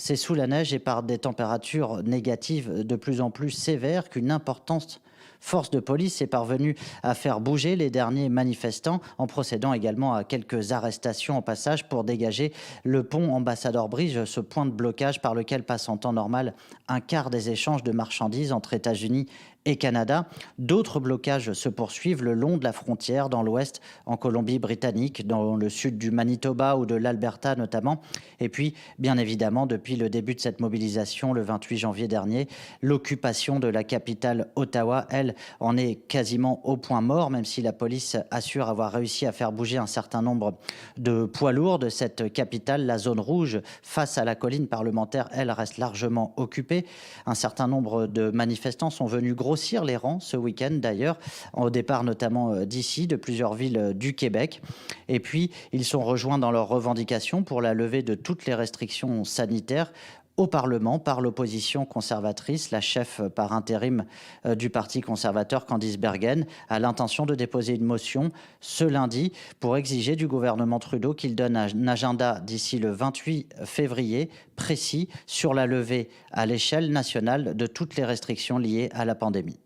C'est sous la neige et par des températures négatives de plus en plus sévères qu'une importante force de police est parvenue à faire bouger les derniers manifestants en procédant également à quelques arrestations au passage pour dégager le pont Ambassadeur Bridge, ce point de blocage par lequel passe en temps normal un quart des échanges de marchandises entre États-Unis et Canada. D'autres blocages se poursuivent le long de la frontière dans l'ouest, en Colombie-Britannique, dans le sud du Manitoba ou de l'Alberta notamment. Et puis, bien évidemment, depuis le début de cette mobilisation, le 28 janvier dernier, l'occupation de la capitale Ottawa, elle, en est quasiment au point mort, même si la police assure avoir réussi à faire bouger un certain nombre de poids lourds de cette capitale. La zone rouge face à la colline parlementaire, elle, reste largement occupée. Un certain nombre de manifestants sont venus grossir les rangs ce week-end d'ailleurs, au départ notamment d'ici, de plusieurs villes du Québec. Et puis, ils sont rejoints dans leurs revendications pour la levée de toutes les restrictions sanitaires au Parlement par l'opposition conservatrice. La chef par intérim du Parti conservateur, Candice Bergen, a l'intention de déposer une motion ce lundi pour exiger du gouvernement Trudeau qu'il donne un agenda d'ici le 28 février précis sur la levée à l'échelle nationale de toutes les restrictions liées à la pandémie.